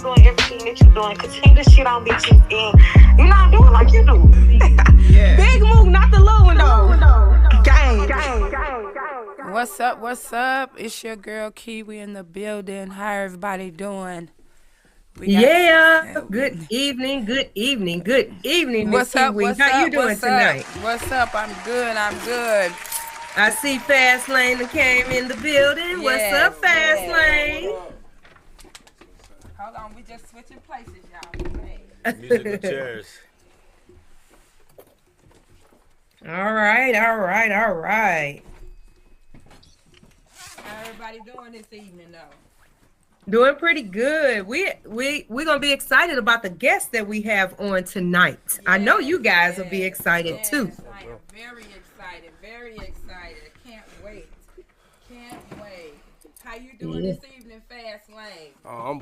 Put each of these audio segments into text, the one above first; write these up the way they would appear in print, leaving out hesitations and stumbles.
doing everything that you're doing. Continue to shit on bitches and you're not doing like you do. Yeah. Big move, not the little one though. Gang. What's up? What's up? It's your girl Kiwi in the building. How everybody doing? Good evening, What's Miss up? Kiwi. What's How up? you doing What's tonight? up? What's up? I'm good. I see Fast Lane that came in the building. What's up, Fast Lane? Hold on, we just switching places, y'all. Musical chairs. All right. How everybody doing this evening, though? Doing pretty good. We're gonna be excited about the guests that we have on tonight. Yes, I know you guys will be excited too. I am very excited. Can't wait. How you doing this evening, Fast Lane? Oh, I'm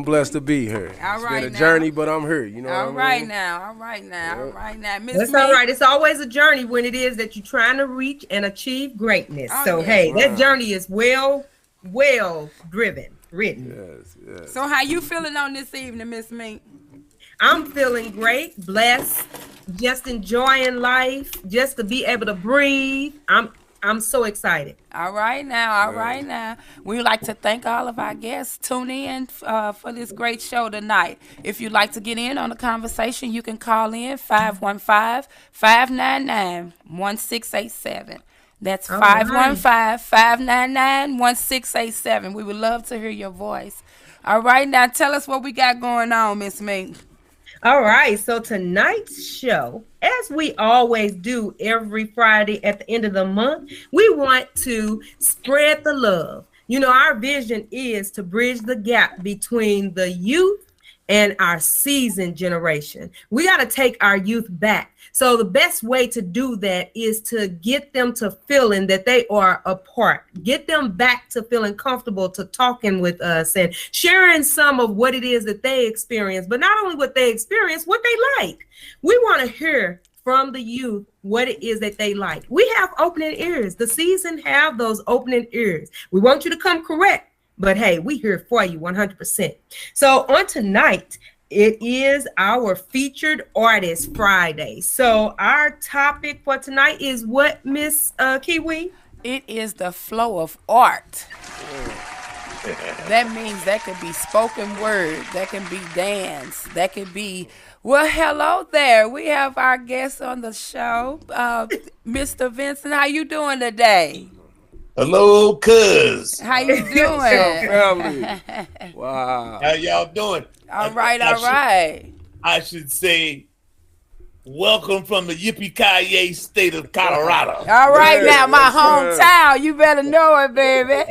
blessed to be here. All It's right been a now. journey, but I'm here. You know All what I right mean? now. Miss That's Me. all right. It's always a journey when it is that you're trying to reach and achieve greatness. Oh, So yes. hey, Wow. that journey is well written. Yes. So how you feeling on this evening, Miss Me? I'm feeling great, blessed, just enjoying life, just to be able to breathe. I'm so excited. All right now. We would like to thank all of our guests. Tune in for this great show tonight. If you'd like to get in on the conversation, you can call in 515-599-1687. That's All right. 515-599-1687. We would love to hear your voice. All right, now tell us what we got going on, Miss Mink. All right, so tonight's show, as we always do every Friday at the end of the month, we want to spread the love. You know, our vision is to bridge the gap between the youth and our seasoned generation. We got to take our youth back. So the best way to do that is to get them to feeling that they are a part, get them back to feeling comfortable to talking with us and sharing some of what it is that they experience, but not only what they experience, what they like. We want to hear from the youth what it is that they like. We have opening ears. The season have those opening ears. We want you to come correct, but hey, we here for you 100%. So on tonight, it is our featured artist Friday. So our topic for tonight is what, Miss Kiwi? It is the flow of art. That means that could be spoken word, that can be dance, that could be, well, hello there. We have our guest on the show, Mr. Vincent. How you doing today? Hello, cuz. How you doing? Family. Wow. How y'all doing? All right. I should say, welcome from the Yippee-Ki-Yay state of Colorado. All right, Yeah, now, my yes, sir. hometown. You better know it, baby.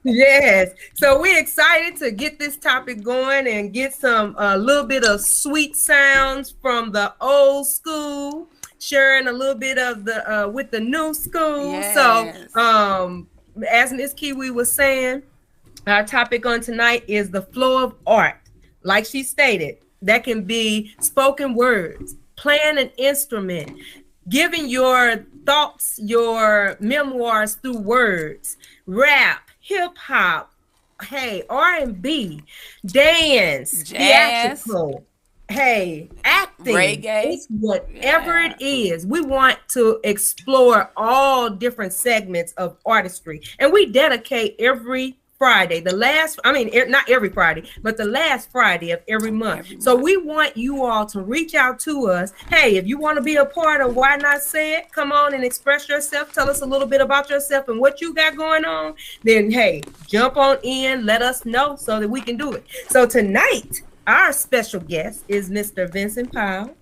Yes. So we're excited to get this topic going and get some a little bit of sweet sounds from the old school, sharing a little bit of the with the new school. Yes. So as Miss Kiwi was saying, our topic on tonight is the flow of art. Like she stated, that can be spoken words, playing an instrument, giving your thoughts, your memoirs through words, rap, hip hop, hey, R&B, dance, Jazz. theatrical, hey, acting, Reggae. it's whatever it is. We want to explore all different segments of artistry, and we dedicate every Friday, not every Friday, but the last Friday of every month. So we want you all to reach out to us. Hey, if you want to be a part of Why Not Say It, come on and express yourself. Tell us a little bit about yourself and what you got going on. Then, hey, jump on in, let us know so that we can do it. So tonight, our special guest is Mr. Vincent Powell.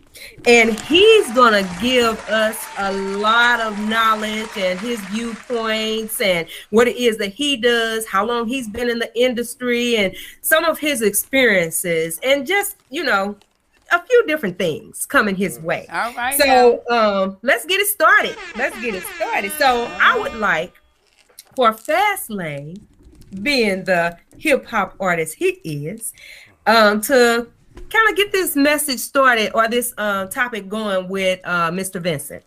And he's gonna give us a lot of knowledge and his viewpoints and what it is that he does, how long he's been in the industry, and some of his experiences, and just, you know, a few different things coming his way. All right. So let's get it started. So I would like for Fast Lane, being the hip hop artist he is, to kind of get this message started or this topic going with Mr. Vincent.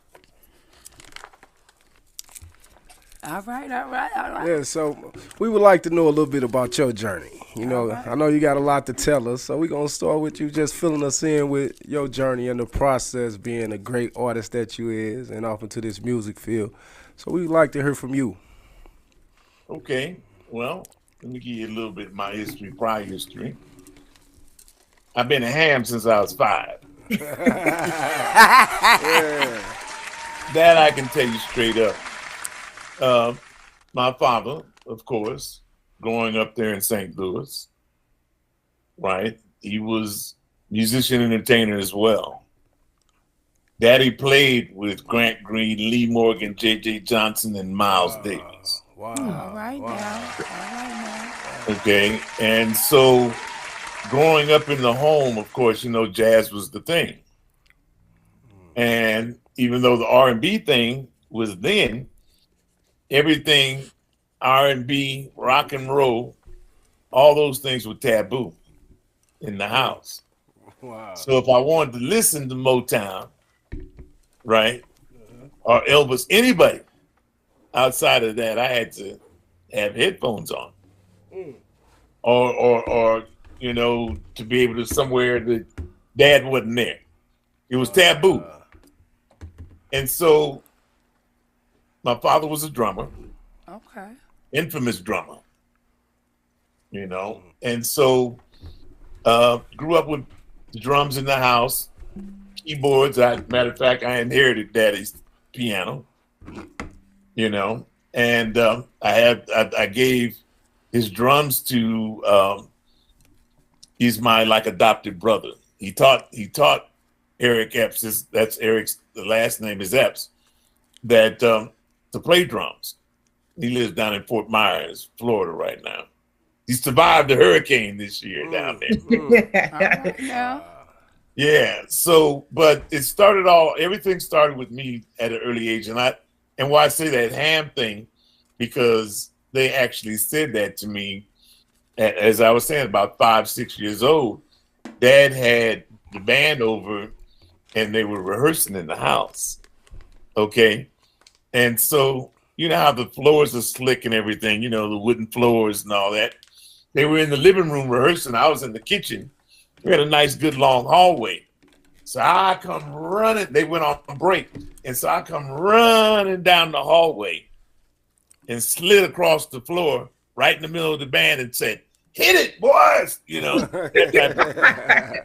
All right, all right, all right. Yeah, so we would like to know a little bit about your journey. You know, I know you got a lot to tell us, so we're going to start with you just filling us in with your journey and the process being a great artist that you is and off into this music field. So we'd like to hear from you. Okay, well, let me give you a little bit of my history, prior history. I've been a ham since I was 5. That I can tell you straight up. My father, of course, growing up there in St. Louis, right? He was musician and entertainer as well. Daddy played with Grant Green, Lee Morgan, J.J. Johnson, and Miles Davis. Wow. All right now. Okay, and so growing up in the home, of course, you know, jazz was the thing. And even though the R&B thing was then, everything R&B, rock and roll, all those things were taboo in the house. Wow. So if I wanted to listen to Motown, right, or Elvis, anybody outside of that, I had to have headphones on, or you know, to be able to somewhere that Dad wasn't there. It was taboo, and so my father was a drummer, Okay. infamous drummer, you know, and so grew up with the drums in the house, keyboards. Matter of fact, I inherited Daddy's piano, you know, and I gave his drums to he's my like adopted brother. He taught Eric Epps, that's Eric's, the last name is Epps, that to play drums. He lives down in Fort Myers, Florida right now. He survived the hurricane this year down there. All right now. Yeah. So, but everything started with me at an early age. And why I say that ham thing, because they actually said that to me, as I was saying, about 5, 6 years old. Dad had the band over and they were rehearsing in the house. Okay. And so, you know how the floors are slick and everything, you know, the wooden floors and all that. They were in the living room rehearsing. I was in the kitchen. We had a nice, good, long hallway. So I come running. They went on break. And so I come running down the hallway and slid across the floor right in the middle of the band and said, "Hit it, boys!" You know. I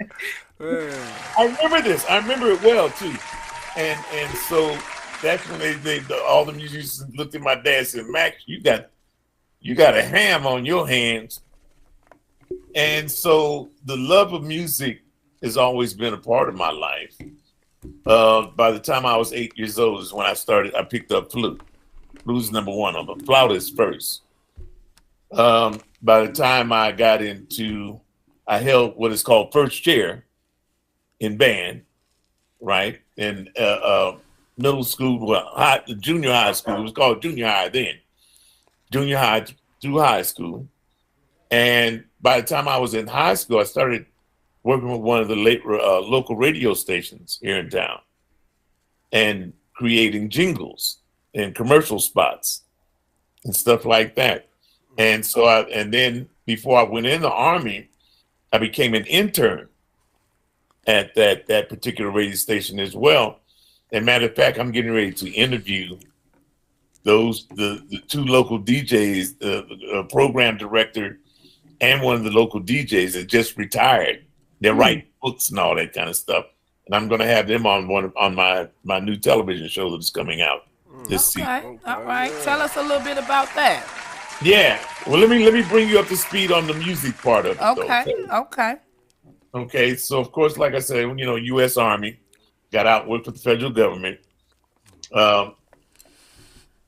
remember this. I remember it well, too. And so that's when all the musicians looked at my dad and said, "Max, you got a ham on your hands." And so the love of music has always been a part of my life. By the time I was 8 years old is when I picked up flute. Flute's number one on the flautist first. By the time I got I held what is called first chair in band, right? In middle school, junior high school. It was called junior high then. Junior high through high school. And by the time I was in high school, I started working with one of the local radio stations here in town and creating jingles and commercial spots and stuff like that. And so and then before I went in the Army, I became an intern at that particular radio station as well. And matter of fact, I'm getting ready to interview the 2 local DJs, the program director and one of the local DJs that just retired. They're writing books and all that kind of stuff. And I'm going to have them on my new television show that's coming out this season. Okay. All right. Tell us a little bit about that. Yeah. Well, let me bring you up to speed on the music part of it. Okay. Though. Okay. Okay. So of course, like I said, you know, U.S. Army, got out, worked for the federal government.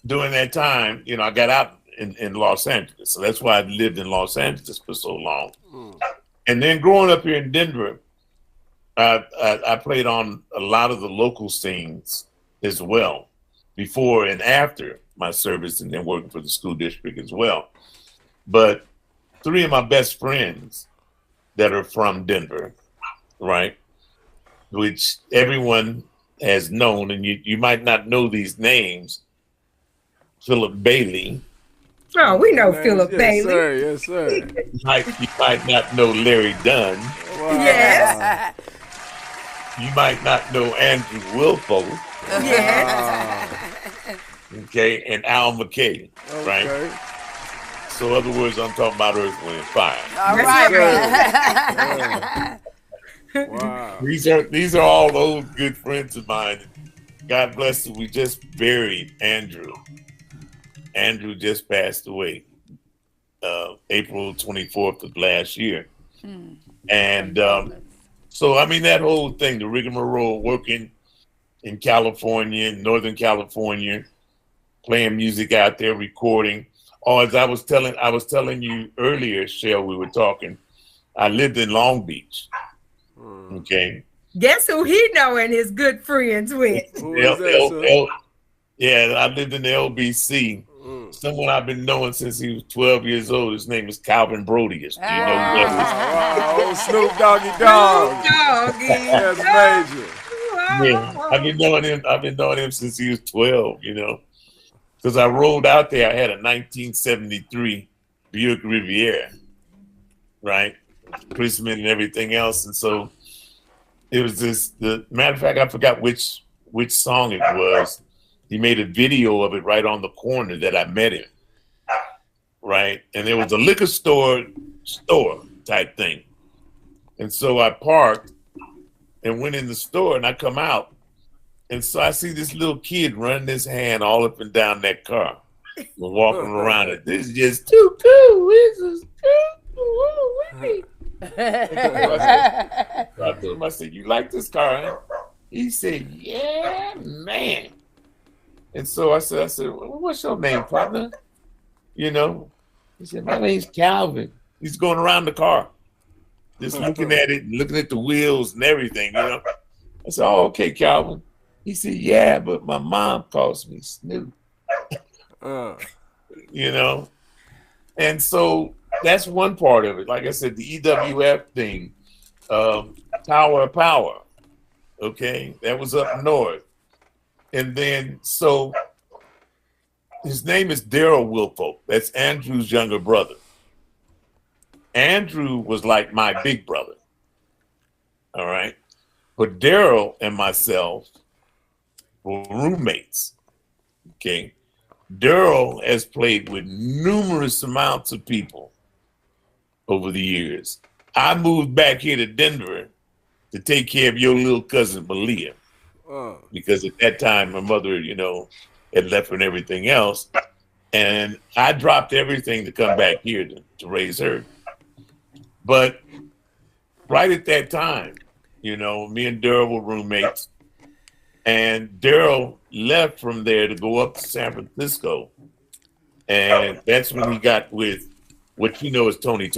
During that time, you know, I got out in Los Angeles. So that's why I lived in Los Angeles for so long. And then growing up here in Denver, I played on a lot of the local scenes as well, before and after my service, and then working for the school district as well. But 3 of my best friends that are from Denver, right, which everyone has known, and you might not know these names, Philip Bailey. Oh, we know Yes, Philip Bailey. Sir, yes, sir. You might not know Larry Dunn. Wow. Yes. You might not know Andrew Wilfo. Yes. Okay, and Al McKay, right? Okay. So, in other words, I'm talking about Earth, Wind, and Fire. All That's right. Wow. These are all those good friends of mine. God bless you. We just buried Andrew. Andrew just passed away April 24th of last year. And so, I mean, that whole thing, the rigmarole, working in California, in Northern California, playing music out there, recording. Or as I was telling you earlier, Shell, we were talking, I lived in Long Beach. Okay. Guess who he know and is good friends with? Who is that, sir? Yeah, I lived in the LBC. Someone I've been knowing since he was 12 years old. His name is Calvin Brodius. Do you know who that Wow, old Snoop Doggy Dog. Doggy. That's major. is? Yeah, I've been knowing him since he was 12, you know. Because I rolled out there, I had a 1973 Buick Riviera, right? Christmas and everything else. And so it was the matter of fact, I forgot which song it was. He made a video of it right on the corner that I met him, right? And there was a liquor store type thing. And so I parked and went in the store, and I come out. And so I see this little kid running his hand all up and down that car, walking around it. This is just too cool. This is too cool. I told him, I said, you like this car, huh? He said, yeah, man. And so I said, well, what's your name, partner? You know, he said, my name's Calvin. He's going around the car, just looking at it, looking at the wheels and everything, you know. I said, oh, okay, Calvin. He said, yeah, but my mom calls me Snoop. You know? And so that's one part of it. Like I said, the EWF thing, Tower of Power, okay? That was up north. And then, so his name is Daryl Wilfolk. That's Andrew's younger brother. Andrew was like my big brother, all right? But Daryl and myself were roommates, okay? Daryl has played with numerous amounts of people over the years. I moved back here to Denver to take care of your little cousin, Malia. Because at that time, my mother, you know, had left her and everything else. And I dropped everything to come back here to raise her. But right at that time, you know, me and Daryl were roommates. And Daryl left from there to go up to San Francisco. And that's when he got with what you know as Tony.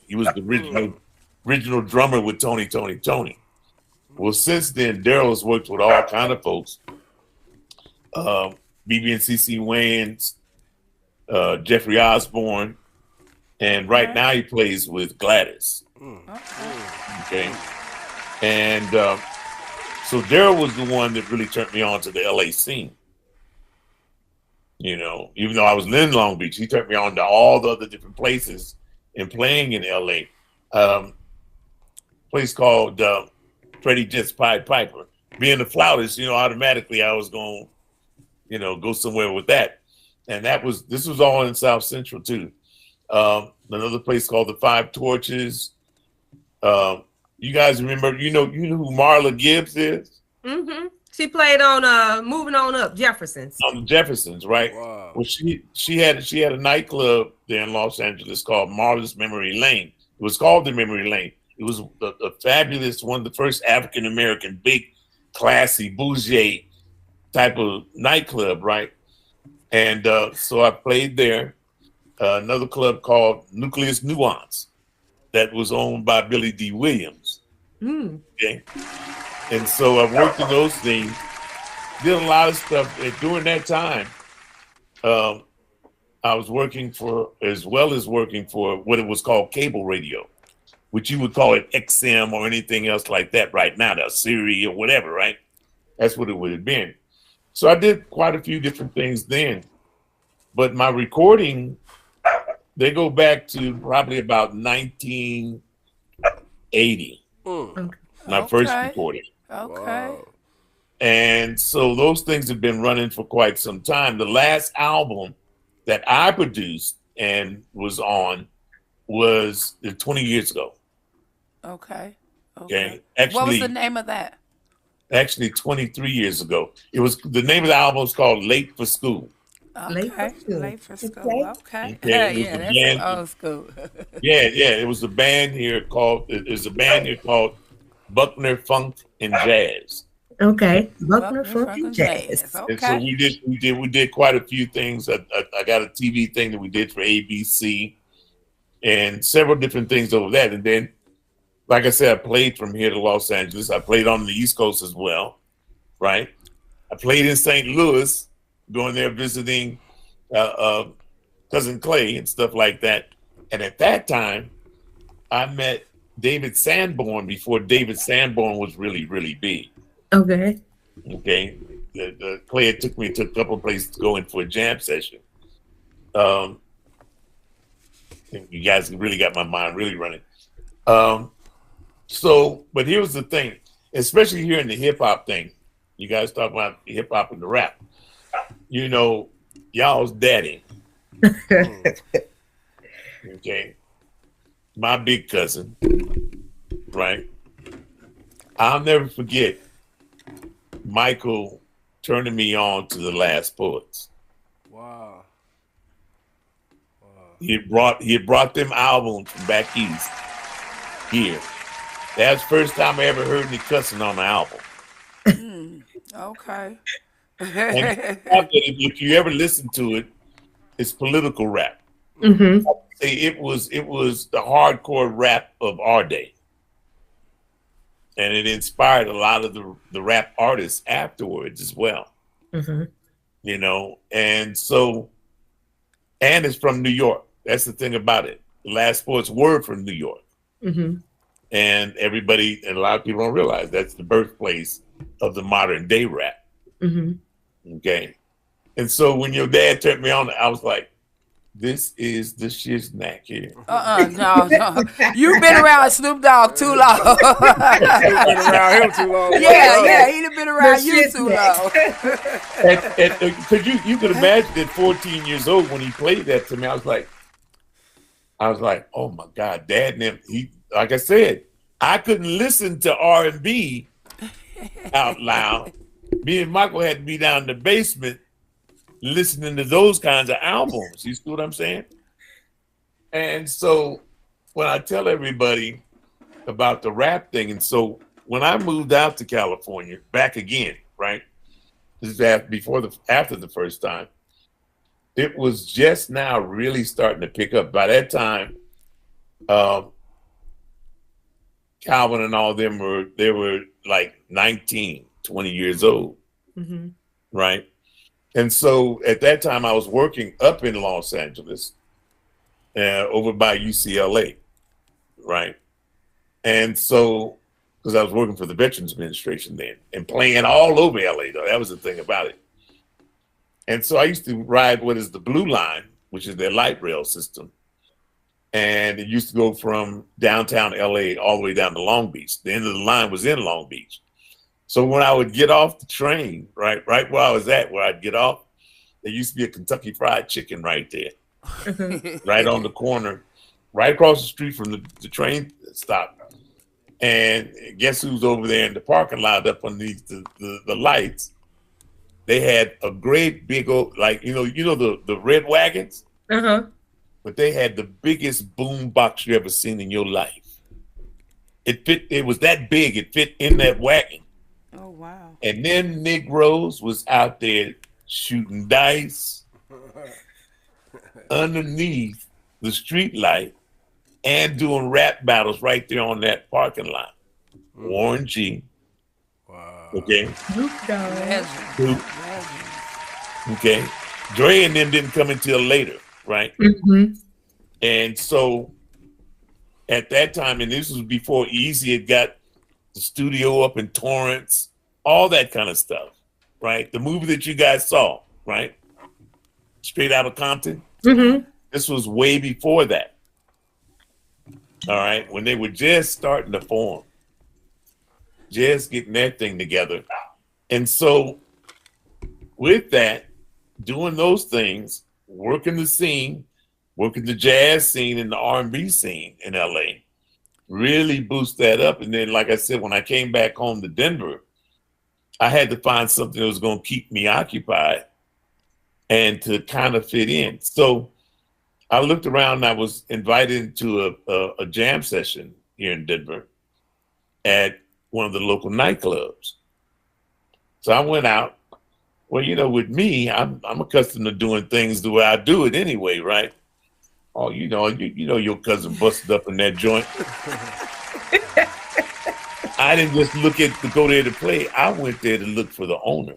He was the original drummer with Tony. Well, since then, Daryl has worked with all kind of folks. BB and CC Wayans, Jeffrey Osborne, and right now he plays with Gladys. Okay. And so Daryl was the one that really turned me on to the LA scene. You know, even though I was in Long Beach, he turned me on to all the other different places and playing in LA. Place called Freddie Jets Pied Piper. Being the flautist, you know, automatically I was going, you know, go somewhere with that. And this was all in South Central too. Another place called the Five Torches. You guys remember, you know who Marla Gibbs is? Mm-hmm. She played on Moving On Up, Jefferson's. On the Jeffersons, right? Wow. Well, she had a nightclub there in Los Angeles called Marla's Memory Lane. It was called the Memory Lane. It was a fabulous one, the first African American, big, classy, bougie type of nightclub, right? And so I played there. Another club called Nucleus Nuance that was owned by Billy D. Williams. Okay. And so I worked in those things, did a lot of stuff. And during that time, I was working for, as well as working for what it was called cable radio, which you would call it XM or anything else like that right now, the Siri or whatever, right? That's what it would have been. So I did quite a few different things then. But my recording, they go back to probably about 1980. My first recording. Okay. Wow. And so those things have been running for quite some time. The last album that I produced and was on was 20 years ago. Okay. Okay. What was the name of that? Actually 23 years ago. It was, the name of the album was called Late for School. Okay. Late for school. Okay. Okay. Yeah, that's some old school. Yeah. It was a band here called Buckner Funk and Jazz. Okay. Buckner Funk and Jazz. Okay. And so we did quite a few things. I got a TV thing that we did for ABC and several different things over that. And then, like I said, I played from here to Los Angeles. I played on the East Coast as well, right? I played in St. Louis, going there visiting Cousin Clay and stuff like that. And at that time, I met David Sanborn before David Sanborn was really, really big. Okay. Okay. The Clay took me to a couple of places to go in for a jam session. You guys really got my mind really running. But here's the thing, especially here in the hip hop thing, you guys talk about hip hop and the rap. You know, y'all's daddy. Okay. My big cousin, right? I'll never forget Michael turning me on to the Last Poets. Wow. He had brought them albums from back east here. That's the first time I ever heard any cussing on the album. Okay. And if you ever listen to it, it's political rap. Mm-hmm. It was the hardcore rap of our day. And it inspired a lot of the rap artists afterwards as well. Mm-hmm. You know, and it's from New York. That's the thing about it. The Last Poets were from New York. Mm-hmm. And a lot of people don't realize that's the birthplace of the modern day rap. Mm-hmm. Okay. And so when your dad turned me on, I was like, this is the shiznak here. No. You've been around Snoop Dogg too long. Been around him too long. Yeah, he'd have been around you too long. Because you could imagine at 14 years old when he played that to me, I was like, oh my God, Dad and him, like I said, I couldn't listen to R&B out loud. Me and Michael had to be down in the basement listening to those kinds of albums. You see what I'm saying? And so when I tell everybody about the rap thing, and so when I moved out to California, back again, right? This is after the first time. It was just now really starting to pick up. By that time, Calvin and all of them were like 19, 20 years old, Mm-hmm. right? And so at that time, I was working up in Los Angeles, over by UCLA, right? And so, because I was working for the Veterans Administration then and playing all over LA, though, that was the thing about it. And so I used to ride what is the Blue Line, which is their light rail system. And it used to go from downtown LA all the way down to Long Beach. The end of the line was in Long Beach. So when I would get off the train, right where I was at, where I'd get off, there used to be a Kentucky Fried Chicken right there, right on the corner, right across the street from the train stop. And guess who's over there in the parking lot up underneath the lights? They had a great big old, like, you know the red wagons? Uh-huh. But they had the biggest boom box you ever seen in your life. It was that big, it fit in that wagon. Oh, wow. And then Negroes was out there shooting dice underneath the street light and doing rap battles right there on that parking lot. Warren G. Wow. Okay. Snoop Dogg. Okay. Dre and them didn't come until later, right? Mm-hmm. And so at that time, and this was before Easy had got the studio up in Torrance, all that kind of stuff, right? The movie that you guys saw, right? straight out of Compton. Mm-hmm. This was way before that. All right, when they were just starting to form, just getting that thing together. And so with that, doing those things, working the scene, working the jazz scene and the R&B scene in LA, really boost that up. And then, like I said, when I came back home to Denver, I had to find something that was going to keep me occupied and to kind of fit in. So I looked around and I was invited to a jam session here in Denver at one of the local nightclubs. So I went out. Well, you know, with me, I'm accustomed to doing things the way I do it anyway, right? Oh, you know your cousin busted up in that joint. I didn't just look at to go there to play. I went there to look for the owner.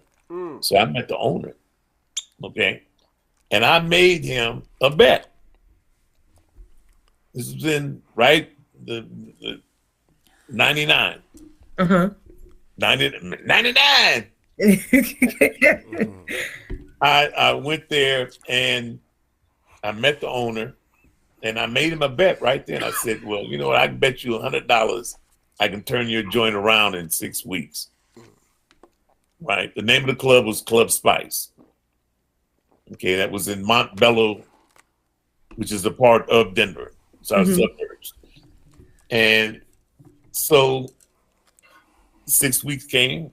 So I met the owner. Okay. And I made him a bet. This was in the 99. Uh-huh. 99. I went there and I met the owner and I made him a bet right then. I said, well, you know what? I can bet you $100 I can turn your joint around in 6 weeks. Right? The name of the club was Club Spice. Okay, that was in Montbello, which is a part of Denver. It's our suburbs. And so 6 weeks came.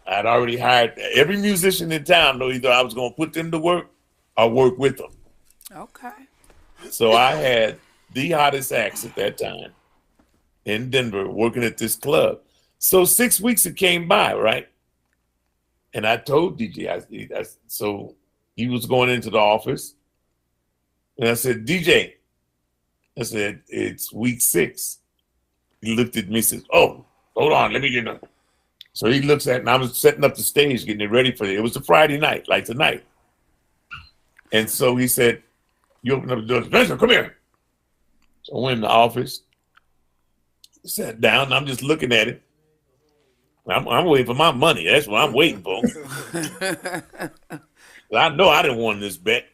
I'd already hired every musician in town, though either I was going to put them to work or work with them. Okay. So I had the hottest acts at that time in Denver working at this club. So 6 weeks it came by, right? And I told DJ, so he was going into the office. And I said, DJ, I said, it's week 6. He looked at me and said, oh, hold on, let me get it. So he looks at, and I was setting up the stage, getting it ready for it. It was a Friday night, like tonight. And so he said, you open up the door, Vincent, come here. So I went in the office, sat down, and I'm just looking at it. I'm waiting for my money. That's what I'm waiting for. I know I didn't win this bet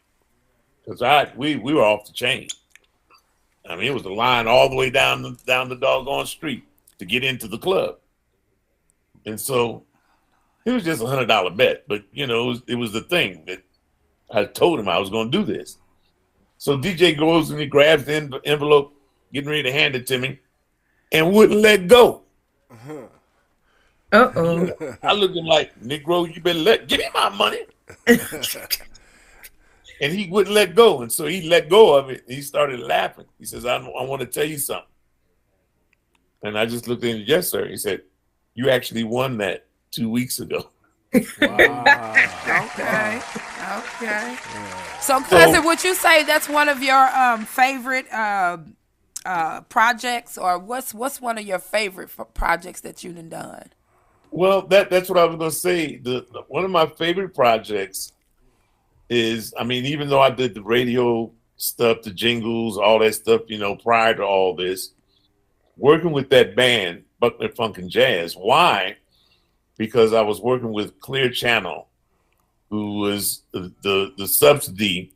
because we were off the chain. I mean, it was the line all the way down the doggone street to get into the club. And so it was just $100 bet, but you know, it was the thing that I told him I was going to do this. So DJ goes and he grabs the envelope, getting ready to hand it to me, and wouldn't let go. Uh-oh. I looked at him like, Negro, you better give me my money. And he wouldn't let go. And so he let go of it. He started laughing. He says, I want to tell you something. And I just looked at him, yes, sir. He said, you actually won that 2 weeks ago. Wow. Okay. Yeah. So, cousin, would you say that's one of your favorite projects, or what's one of your favorite projects that you've done? Well, that's what I was going to say. One of my favorite projects is, I mean, even though I did the radio stuff, the jingles, all that stuff, you know, prior to all this, working with that band, Buckner Funk and Jazz. Why? Because I was working with Clear Channel, who was the subsidy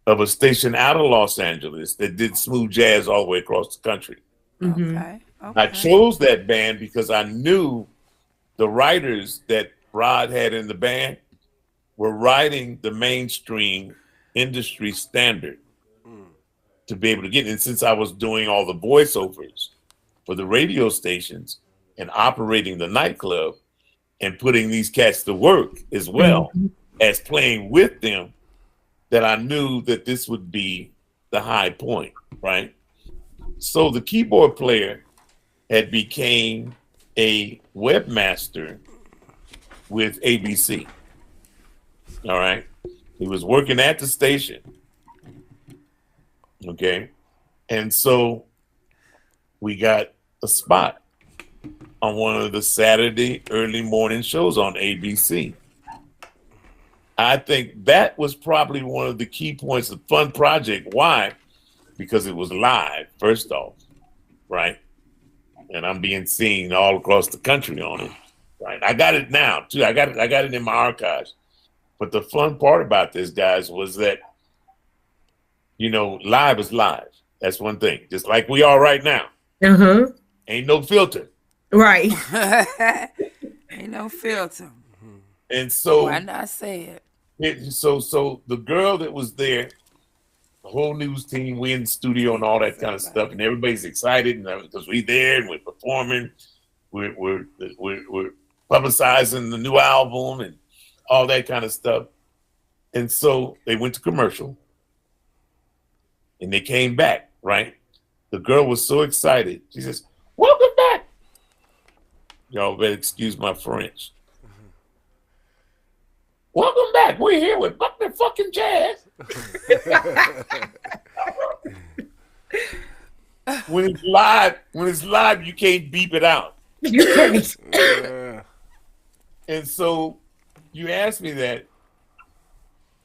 of a station out of Los Angeles that did smooth jazz all the way across the country. Okay. I chose that band because I knew the writers that Rod had in the band were writing the mainstream industry standard to be able to get it. And since I was doing all the voiceovers for the radio stations and operating the nightclub and putting these cats to work as well as playing with them, that I knew that this would be the high point, right? So the keyboard player had became a webmaster with ABC. All right. He was working at the station. Okay. And so we got a spot on one of the Saturday early morning shows on ABC. I think that was probably one of the key points of fun project. Why? Because it was live, first off, right? And I'm being seen all across the country on it. Right. I got it now too. I got it in my archives. But the fun part about this, guys, was that, you know, live is live. That's one thing. Just like we are right now. Uh-huh. Ain't no filter. Right. Ain't no filter. And so Why not say it? So the girl that was there, the whole news team, we in the studio and all that kind of stuff, and everybody's excited because we there and we're performing, we're publicizing the new album and all that kind of stuff. And so they went to commercial and they came back, right? The girl was so excited. She says, "Welcome back." Y'all better excuse my French. "Welcome back. We're here with Buckner fucking Jazz." When it's live, you can't beep it out. Yeah. And so you asked me that,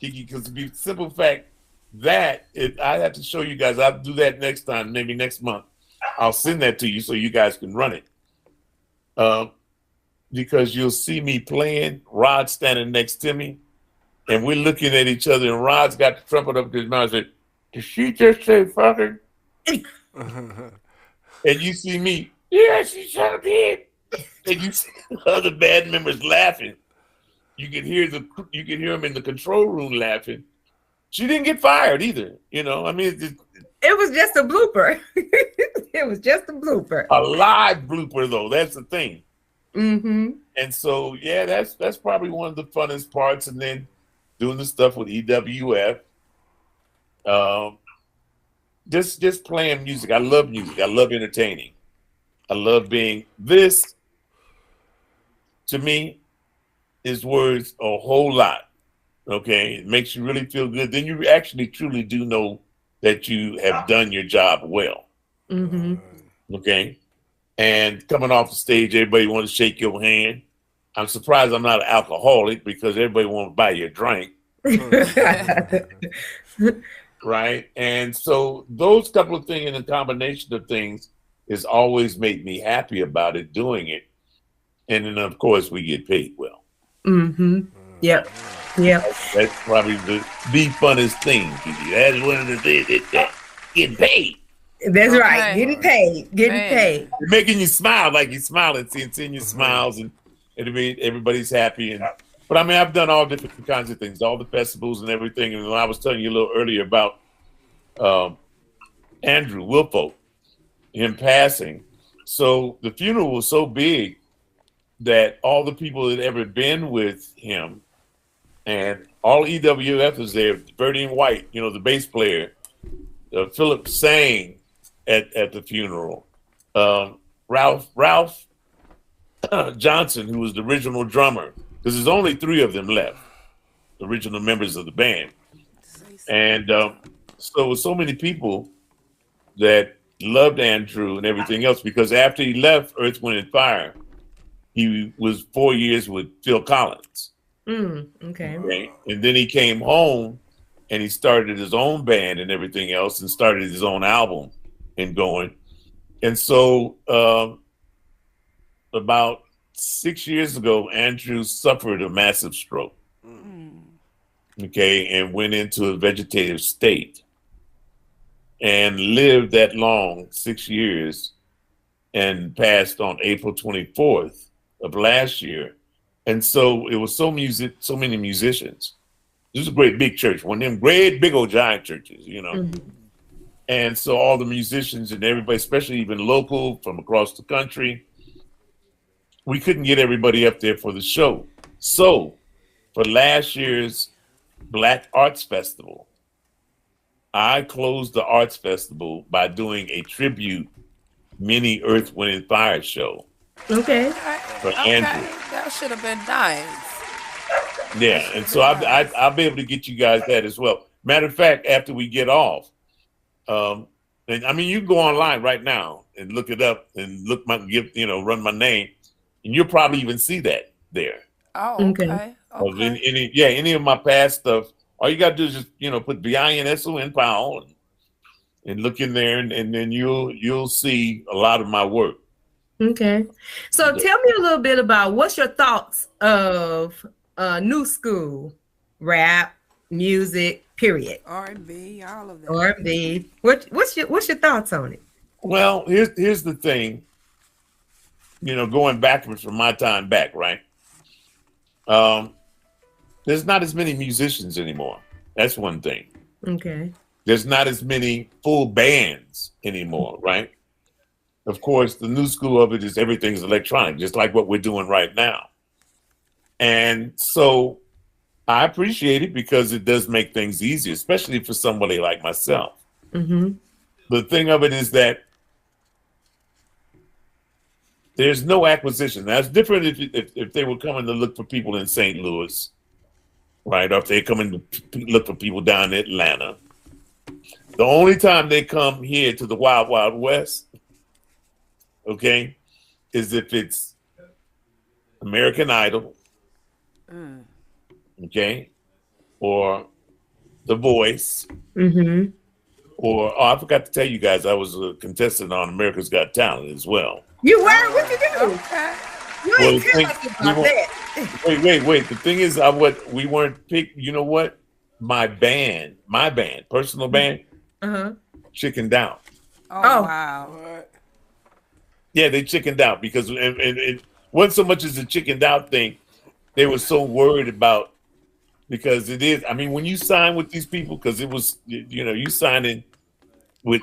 Kiki, because to be simple fact, I have to show you guys. I'll do that next time, maybe next month. I'll send that to you so you guys can run it. Because you'll see me playing, Rod standing next to me, and we're looking at each other, and Rod's got the trumpet up to his mouth and said, "Did she just say fucking?" And you see me, "Yeah, she sure did." And you see the other band members laughing. You can hear them in the control room laughing. She didn't get fired either, you know. I mean, It was just a blooper. It was just a blooper. a live blooper though. That's the thing. Mm-hmm. And so, yeah, that's probably one of the funnest parts. And then doing the stuff with EWF, just playing music. I love music. I love entertaining. I love being this. To me, is worth a whole lot. Okay, it makes you really feel good. Then you actually truly do know that you have done your job well. Mm-hmm. Okay. And coming off the stage, everybody wants to shake your hand. I'm surprised I'm not an alcoholic because everybody wants to buy you a drink. Right. And so those couple of things and a combination of things has always made me happy about it, doing it. And then, of course, we get paid well. Mm-hmm. Yep. Yep. That's probably the funnest thing. That's one of the things that getting paid. That's Okay. right. Getting paid. Getting Man. paid. Making you smile, like you're smiling, seeing your smiles, and everybody's happy. But I mean, I've done all different kinds of things, all the festivals and everything. And I was telling you a little earlier about Andrew Wilfolk, him passing. So the funeral was so big that all the people that ever been with him, and all EWF was there. Bertie White, you know, the bass player, Philip sang at the funeral. Ralph Johnson, who was the original drummer, because there's only 3 of them left, the original members of the band. And so many people that loved Andrew and everything else, because after he left Earth, Wind and Fire, he was 4 years with Phil Collins. Okay. And then he came home and he started his own band and everything else and started his own album and going. And so about 6 years ago, Andrew suffered a massive stroke. Okay, and went into a vegetative state and lived that long, 6 years, and passed on April 24th of last year. And so it was so many musicians. This is a great big church, one of them great big old giant churches, you know. Mm-hmm. And so all the musicians and everybody, especially even local from across the country, we couldn't get everybody up there for the show. So for last year's Black Arts Festival, I closed the Arts Festival by doing a tribute mini Earth, Wind and Fire show. Okay. For Andrew. That should have been nice. Yeah, and so I'll be able to get you guys that as well. Matter of fact, after we get off, and I mean, you can go online right now and look it up and run my name, and you'll probably even see that there. Oh, Okay. Of any of my past stuff. All you gotta do is just put Vincent Powell and look in there, and then you'll see a lot of my work. Okay. So tell me a little bit about what's your thoughts of New School rap, music, period. R&B, all of that. R&B. What's your thoughts on it? Well, here's the thing. You know, going backwards from my time back, right? There's not as many musicians anymore. That's one thing. Okay. There's not as many full bands anymore, right? Of course, the new school of it is everything's electronic, just like what we're doing right now. And so I appreciate it because it does make things easier, especially for somebody like myself. Mm-hmm. The thing of it is that there's no acquisition. That's different if they were coming to look for people in St. Louis, right? Or if they're coming to look for people down in Atlanta. The only time they come here to the Wild Wild West, okay, is if it's American Idol, okay, or The Voice, or I forgot to tell you guys, I was a contestant on America's Got Talent as well. You were? What you do? Okay. You ain't tell us about that. Wait. The thing is, we weren't picked. You know what? My band, personal band, chickened out. Oh, wow. Yeah, they chickened out because it wasn't so much as a chickened out thing. They were so worried about, because it is. I mean, when you sign with these people, because it was, you sign in with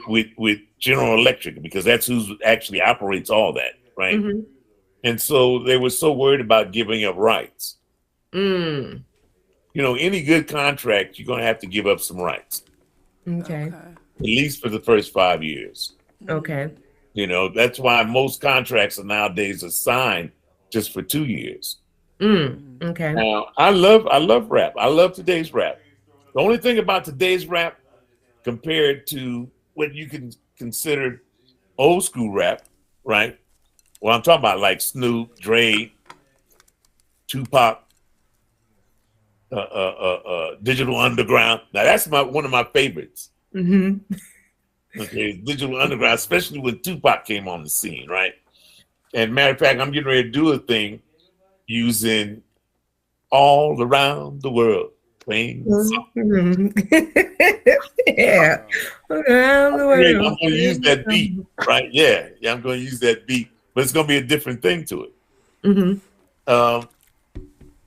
General Electric, because that's who actually operates all that, right? Mm-hmm. And so they were so worried about giving up rights. Mm. You know, any good contract, you're going to have to give up some rights. Okay. At least for the first 5 years. Okay. You know, that's why most contracts nowadays are signed just for 2 years. Okay. Now, I love rap. I love today's rap. The only thing about today's rap compared to what you can consider old school rap, right? Well, I'm talking about like Snoop, Dre, Tupac, Digital Underground. Now that's one of my favorites. Okay, Digital Underground, especially when Tupac came on the scene, right? And matter of fact, I'm getting ready to do a thing using All Around the World. Playing yeah. Around the world. I'm going to use that beat, right? Yeah, I'm going to use that beat, but it's going to be a different thing to it.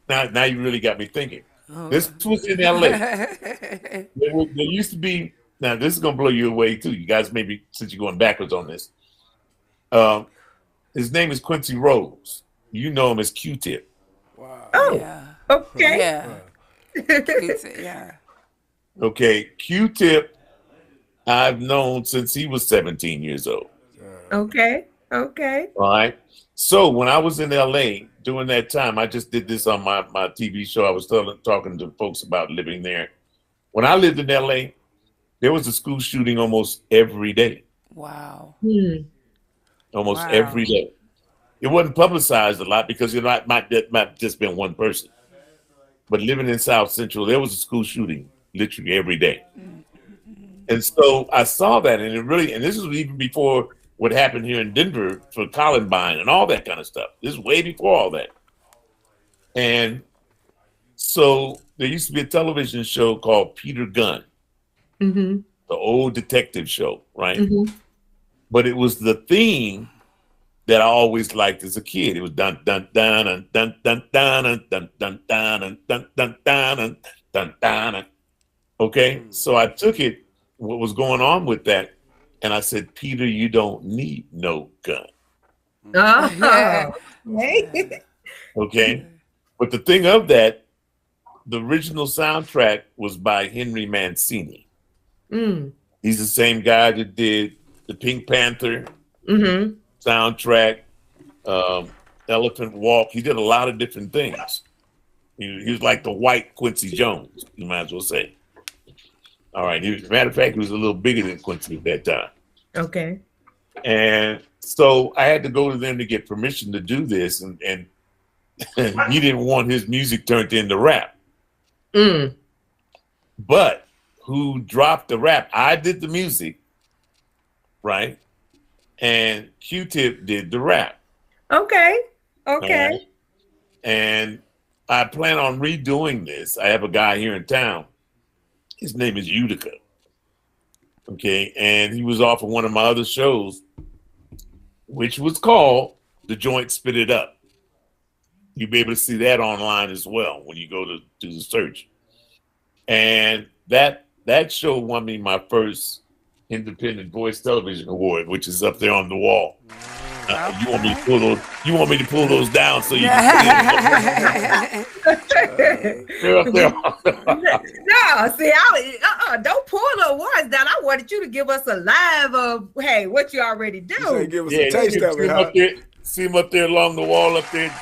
Now you really got me thinking. This was in LA. There used to be. Now this is going to blow you away too. You guys, maybe since you're going backwards on this. His name is Quincy Rose. You know him as Q-Tip. Wow. Oh, Yeah. okay. Yeah. Yeah. Okay, Q-Tip, I've known since he was 17 years old. Okay. Okay. All right. So when I was in LA during that time, I just did this on my TV show. I was talking to folks about living there. When I lived in LA, there was a school shooting almost every day. Wow. Almost every day. It wasn't publicized a lot because it might just been one person. But living in South Central, there was a school shooting literally every day. And so I saw that, and this was even before what happened here in Denver for Columbine and all that kind of stuff. This is way before all that. And so there used to be a television show called Peter Gunn, the old detective show, right? But it was the theme that I always liked as a kid. It was dun dun dun dun dun dun dun dun dun dun dun dun dun dun dun. Okay, so I took it, what was going on with that, and I said, Peter, you don't need no gun. Oh. Okay, but the thing of that, the original soundtrack was by Henry Mancini. He's the same guy that did the Pink Panther soundtrack, Elephant Walk. He did a lot of different things. He was like the white Quincy Jones, you might as well say. All right. As a matter of fact, he was a little bigger than Quincy at that time. Okay. And so I had to go to them to get permission to do this, and he didn't want his music turned into rap. But who dropped the rap? I did the music, right? And Q-Tip did the rap. Okay. Okay. And I plan on redoing this. I have a guy here in town. His name is Utica. Okay, and he was off of one of my other shows, which was called The Joint Spit It Up. You'll be able to see that online as well when you go to do the search. And that show won me my first Independent Voice Television Award, which is up there on the wall. You want me to pull those? You want me to pull those down so you can see them? They're up there. No, see, don't pull the awards down. I wanted you to give us a live of, hey, what you already do. Give us a taste of it. See them up there along the wall up there.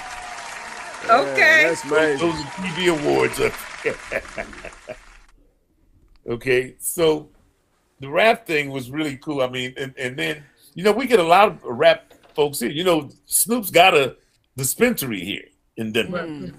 Okay. That's amazing. Those are TV awards. Okay, so the rap thing was really cool. I mean, and then, you know, we get a lot of rap folks here. You know, Snoop's got a dispensary here in Denver.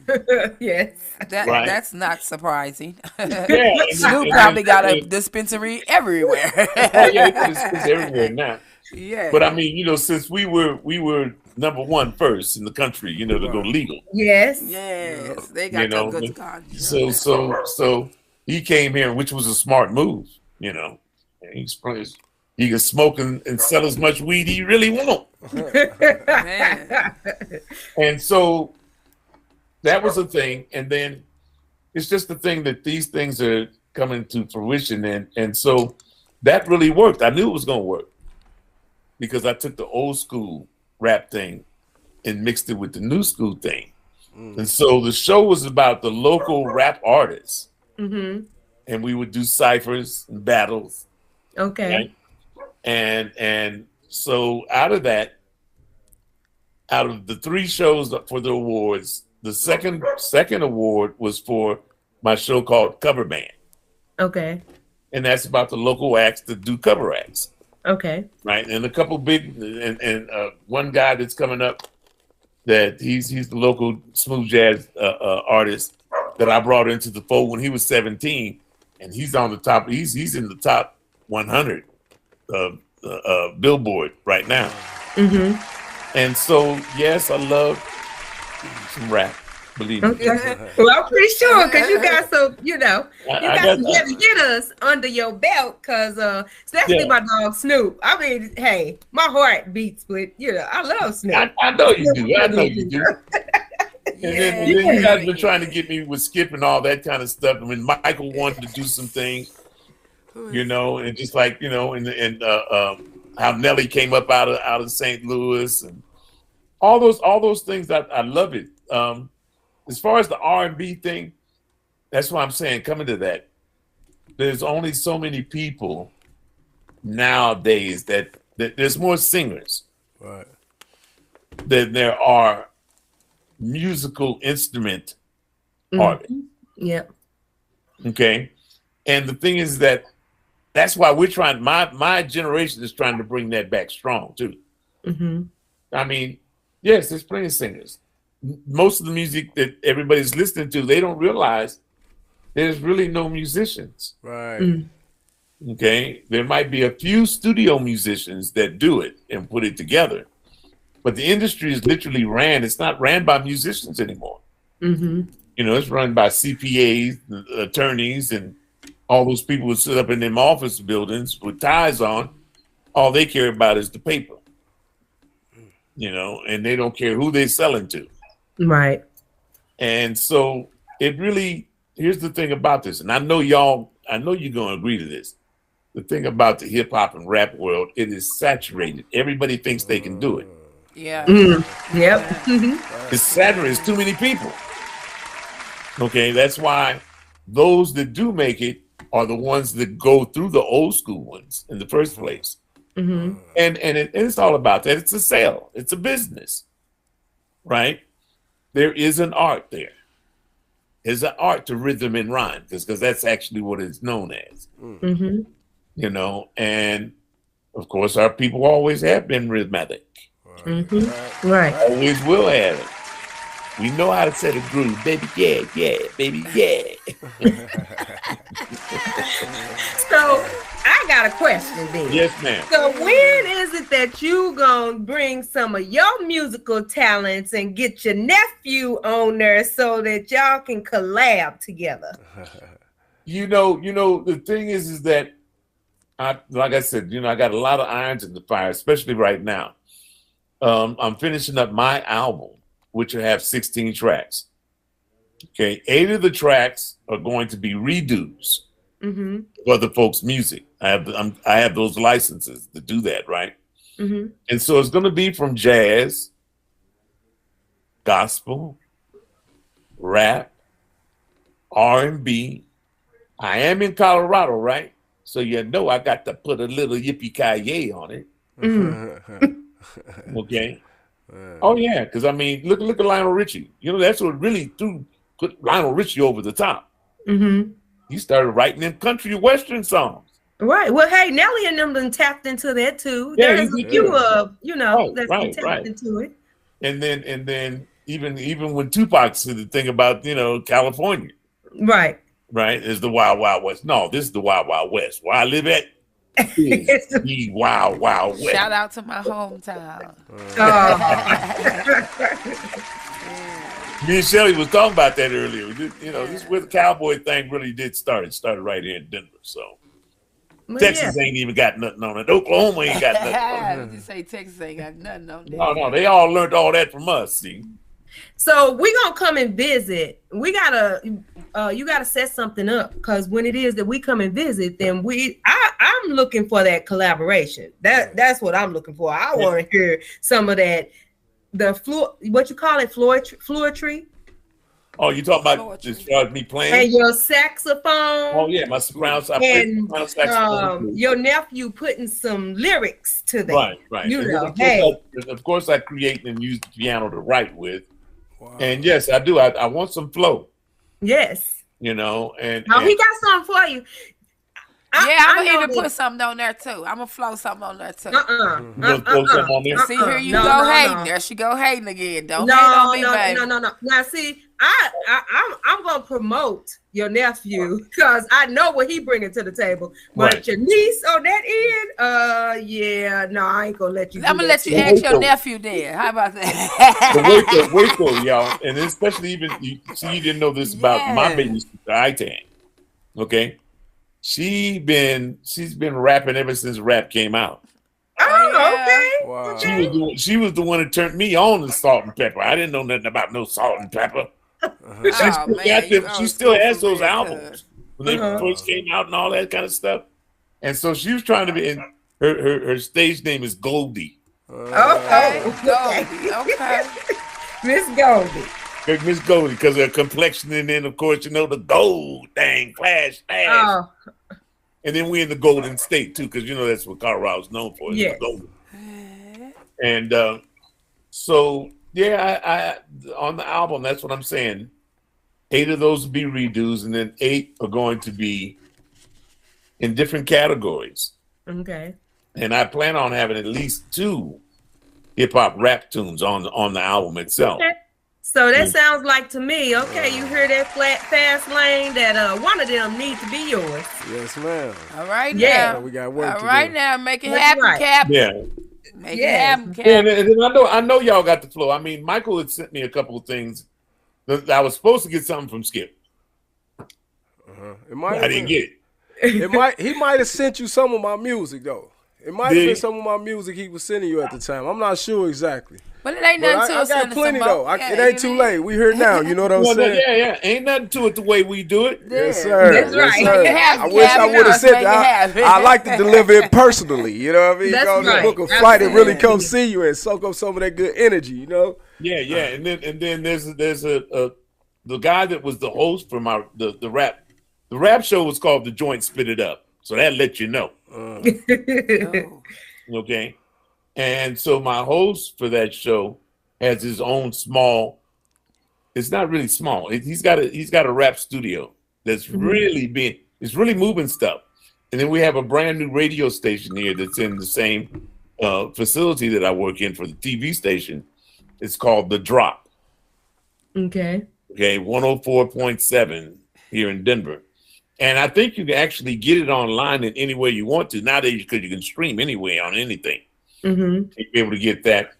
Yes. Right. That's not surprising. Yeah, Snoop probably got a dispensary everywhere. Oh, yeah, it's everywhere now. Yeah. But I mean, you know, since we were number one first in the country, you know, to go legal. Yes. Yes. They got You good know, content. so he came here, which was a smart move, you know. And he can smoke and sell as much weed he really want. Man. And so that was a thing. And then it's just the thing that these things are coming to fruition. And so that really worked. I knew it was going to work because I took the old school rap thing and mixed it with the new school thing. And so the show was about the local rap artists. Mm-hmm. And we would do ciphers and battles. Okay. Right? And so out of the 3 shows for the awards, the second award was for my show called Cover Band. Okay. And that's about the local acts that do cover acts. Okay. Right. And a couple big and one guy that's coming up that he's the local smooth jazz artist that I brought into the fold when he was 17, and he's on the top. He's in the top 100 Billboard right now. Mm-hmm. And so yes, I love some rap. Believe me. Okay. Well, I'm pretty sure because you got some, you know, you I got some heavy hitters under your belt. Because especially my dog Snoop. I mean, hey, my heart beats with, you know, I love Snoop. I know you do. I know you do. And then you guys been trying to get me with Skip and all that kind of stuff. I mean, Michael wanted to do some things, you know, and just like, you know, and how Nelly came up out of St. Louis and all those things. I love it. As far as the R&B thing, that's why I'm saying coming to that. There's only so many people nowadays that there's more singers, right, than there are musical instrument artists. Yep. Okay. And the thing is that's why we're trying, my generation is trying to bring that back strong too. Mm-hmm. I mean, yes, there's plenty of singers. Most of the music that everybody's listening to, they don't realize there's really no musicians. Right. Mm-hmm. Okay. There might be a few studio musicians that do it and put it together. But the industry is literally it's not ran by musicians anymore. Mm-hmm. You know, it's run by CPAs, attorneys, and all those people who sit up in them office buildings with ties on. All they care about is the paper. You know, and they don't care who they're selling to. Right. And so it really, here's the thing about this, and I know you're going to agree to this. The thing about the hip hop and rap world, it is saturated. Everybody thinks they can do it. Yeah. Mm-hmm. Yep. It's saturated. It's too many people. Okay, that's why those that do make it are the ones that go through the old school ones in the first place. Mm-hmm. And it's all about that. It's a sale. It's a business, right? There is an art there. There's an art to rhythm and rhyme because that's actually what it's known as. Mm-hmm. You know, and of course, our people always have been rhythmic. Mm-hmm. Right. Always will have it. We know how to set a groove, baby. Yeah, baby. Yeah. I got a question then. Yes, ma'am. So when is it that you gonna bring some of your musical talents and get your nephew on there so that y'all can collab together? You know, the thing is that like I said, I got a lot of irons in the fire, especially right now. I'm finishing up my album, which will have 16 tracks. Okay, 8 of the tracks are going to be redos of other folks' music. I have those licenses to do that, right? And so it's going to be from jazz, gospel, rap, R&B. I am in Colorado, right? So I got to put a little yippee-ki-yay on it. Okay. Oh yeah, because I mean, look at Lionel Richie. That's what really put Lionel Richie over the top. He started writing them country western songs. Right. Well, hey, Nelly and them done tapped into that too. Yeah, There's a few that's been tapped into it. And then even when Tupac said the thing about California. Right. Right, is the Wild Wild West. No, this is the Wild Wild West. Where I live at is the Wild Wild West. Shout out to my hometown. Me and Shelly was talking about that earlier. This is where the cowboy thing really did start. It started right here in Denver. So Texas ain't even got nothing on it. Oklahoma ain't got nothing on it. You say Texas ain't got nothing on it. No, they all learned all that from us. See. So we gonna come and visit. We gotta, you gotta set something up, because when it is that we come and visit, then I'm looking for that collaboration. That's what I'm looking for. I want to hear some of that. What you call it, fluentry? Oh, you talking about as far as me playing? And your saxophone. Oh yeah, my soprano saxophone. Your nephew putting some lyrics to that. Right. Of course, I create and use the piano to write with. Wow. And yes, I do. I want some flow. Yes. And he got something for you. I'm gonna even put something on there too. I'm gonna flow something on there too. Throw something on there? See, here you go hating. There she go hating again. Don't hate on me, baby. No. Now see, I'm gonna promote your nephew because I know what he bringing to the table. But your niece on that end, I ain't gonna let you. I'm gonna let you ask your nephew then. How about that? wait though, y'all, and especially even you didn't know this about my baby sister, Itang. Okay. She's been rapping ever since rap came out. Oh, okay. Wow. She was the one that turned me on to salt and pepper. I didn't know nothing about no salt and pepper. She still has those albums when they first came out and all that kind of stuff. And so she was trying to be in her stage name is Goldie. Okay. Miss Goldie. Miss Goldie, because of her complexion, and then of course the gold thing, flash. And then we're in the Golden State too, because that's what Colorado's known for. Yes. And so I on the album, that's what I'm saying. 8 of those will be redos, and then 8 are going to be in different categories. Okay. And I plan on having at least 2 hip hop rap tunes on the album itself. Okay. So that sounds like to me, okay, you hear that Fast Lane, that one of them needs to be yours. Yes, ma'am. All right, yeah. Now. We got work all to right do. Now, make it happen, Cap. Yeah. Make it happen, Cap. Yeah, and then I know y'all got the flow. I mean, Michael had sent me a couple of things that I was supposed to get something from Skip. I didn't get it. He might have sent you some of my music though. It might have been some of my music he was sending you at the time. I'm not sure exactly. But it ain't nothing to us. I got plenty though. It ain't too late. We here now. You know what I'm saying? Yeah. Ain't nothing to it the way we do it. Yes, sir. That's right. Yes, sir. I wish I would have said that. I like to deliver it personally. You know what I mean? That's Go to right. book a flight and really come see you and soak up some of that good energy. You know? Yeah. And then there's the guy that was the host for the rap. The rap show was called The Joint Spit It Up. So that let you know. Okay. And so my host for that show has his own small, it's not really small. He's got a rap studio that's really it's really moving stuff. And then we have a brand new radio station here that's in the same facility that I work in for the TV station. It's called The Drop. Okay. Okay, 104.7 here in Denver. And I think you can actually get it online in any way you want to nowadays, because you can stream anyway on anything. Mm-hmm. You'll be able to get that.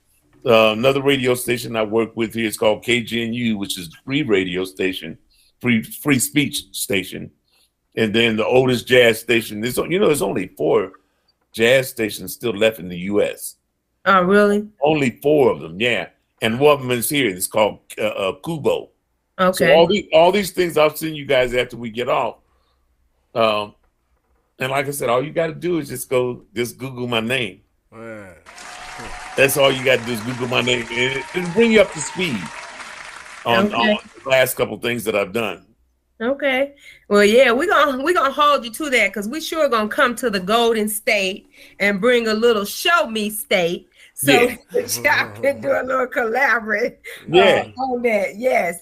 Another radio station I work with here is called KGNU, which is a free radio station, free speech station. And then the oldest jazz station, there's only 4 jazz stations still left in the U.S. Oh, really? Only 4 of them, yeah. And one of them is here. It's called Kubo. Okay. So all these things I'll send you guys after we get off. And like I said, all you got to do is just Google my name. Man. That's all you got to do is Google my name. It'll bring you up to speed on the last couple things that I've done. Okay. Well, yeah, we're gonna hold you to that, because we sure gonna come to the Golden State and bring a little show me state. So y'all can do a little collaborate on that. Yes.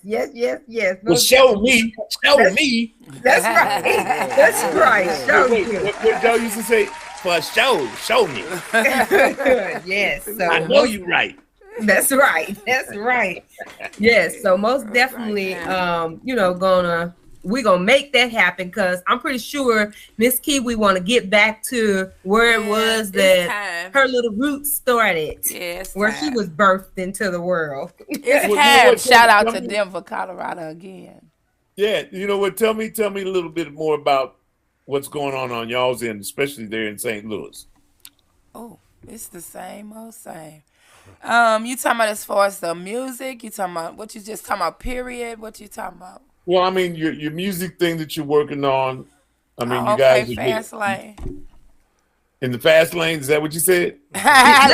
Well, show me. That's right. That's right. Show Wait, you. what Joe used to say? For show me. Yes. So I know you're right. That's right. That's right. Yes. So most definitely, we're gonna make that happen, because I'm pretty sure Miss Kiwi want to get back to where it was that her little roots started. Yes, where she was birthed into the world. It's time. Shout out to Denver, Colorado again. Yeah, you know what? Tell me a little bit more about what's going on y'all's end, especially there in St. Louis. Oh, it's the same old same. You talking about as far as the music? You talking about what you just talking about? Period. What you talking about? Well, I mean your music thing that you're working on. I mean, you okay, guys are fast lane. In the fast lane. Is that what you said?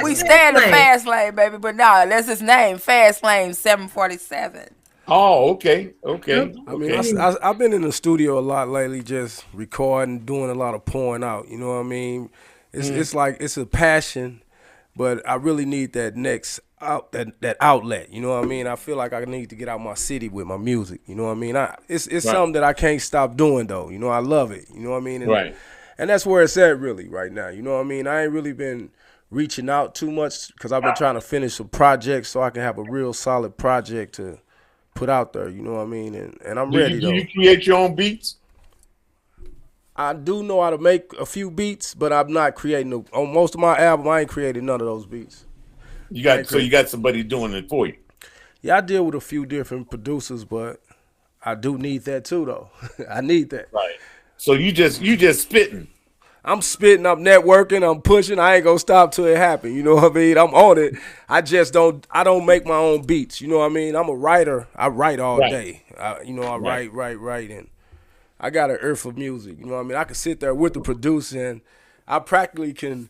We stay in the fast lane, baby. But no, that's his name. Fast Lane 747. Oh, okay. I mean, I've been in the studio a lot lately, just recording, doing a lot of pouring out. You know what I mean? It's like it's a passion, but I really need that next that outlet. You know what I mean? I feel like I need to get out my city with my music. You know what I mean? It's something that I can't stop doing though. You know, I love it. You know what I mean? And that's where it's at really right now. You know what I mean? I ain't really been reaching out too much, because I've been trying to finish some projects so I can have a real solid project to put out there, you know what I mean? And I'm ready though. Do you create your own beats? I do know how to make a few beats, but I'm not creating on most of my album. I ain't created none of those beats. You got somebody doing it for you. Yeah, I deal with a few different producers, but I do need that too though. I need that. Right. So you just spitting. I'm spitting, I'm networking, I'm pushing. I ain't gonna stop till it happen. You know what I mean? I'm on it. I don't make my own beats. You know what I mean? I'm a writer. I write all day. I write, and I got an ear for music. You know what I mean? I can sit there with the producer, and I practically can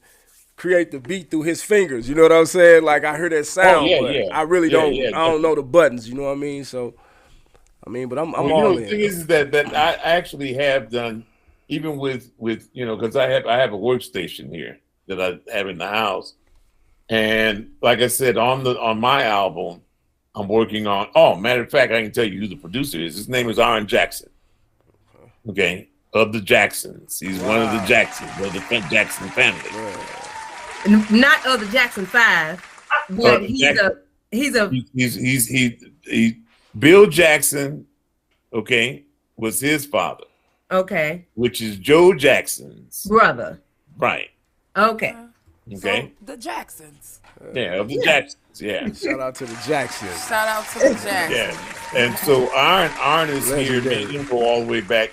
create the beat through his fingers. You know what I'm saying? Like I hear that sound, but I really don't. I don't know the buttons. You know what I mean? So, I mean, but I'm all in. The thing is that I actually have done, even with because I have a workstation here that I have in the house, and like I said, on my album, I'm working on. Oh, matter of fact, I can tell you who the producer is. His name is Aaron Jackson. Okay, of the Jacksons. He's one of the Jacksons, of the Jackson family. Not of the Jackson 5, but Bill Jackson, okay, was his father. Okay. Which is Joe Jackson's brother. Right. Okay. Okay. So the Jacksons. Yeah, of the Jacksons. Yeah. Shout out to the Jacksons. Shout out to the Jacksons. Yeah. And so Aaron is here. He can go all the way back.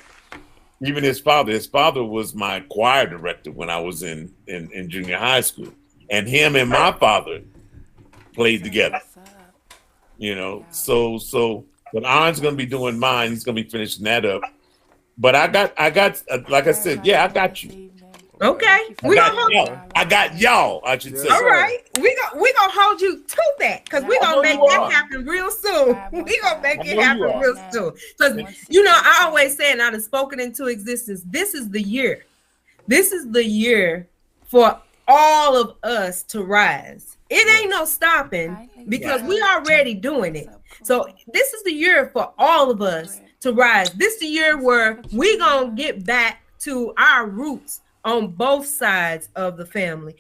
Even his father was my choir director when I was in junior high school. And him and my father played together. You know, so but Aaron's gonna be doing mine. He's gonna be finishing that up. But I got like I said, I got you. Okay. I got y'all, I should say. All right. We gonna hold you to that, because we're gonna make that happen real soon. We're gonna make it happen real soon. Because I always say, and I've spoken into existence, this is the year. This is the year for all of us to rise. It ain't no stopping, because we already doing it. So this is the year for all of us to rise. This is the year where we gonna get back to our roots on both sides of the family.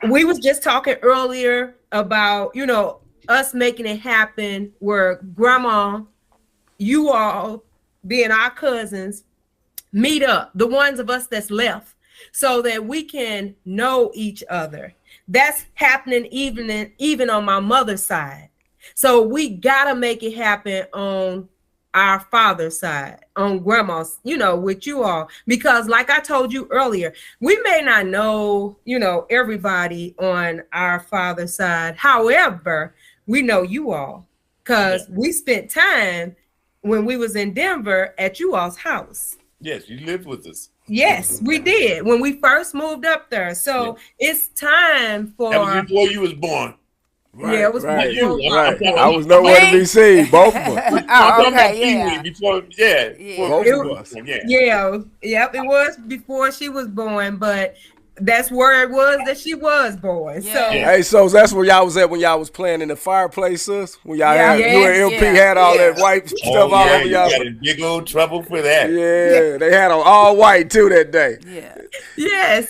We was just talking earlier about, us making it happen, where grandma, you all being our cousins, meet up, the ones of us that's left, so that we can know each other. That's happening even on my mother's side. So we gotta make it happen on our father's side, on grandma's, with you all, because like I told you earlier, we may not know, everybody on our father's side. However, we know you all because we spent time when we was in Denver at you all's house. Yes, you lived with us. Yes, we did when we first moved up there. So it's time for. That was before you was born. Right, yeah, it was right, before. right. I was nowhere to be seen. Both of us. Oh, okay, yeah. Before, Both of us. Yep, it was before she was born, but that's where it was that she was born. Yeah. So Hey, so that's where y'all was at when y'all was playing in the fireplace, sis? When y'all had, you and LP yeah, had all that white stuff all over you y'all. got in big old trouble for that. Yeah, they had on all white too that day. Yeah. yes.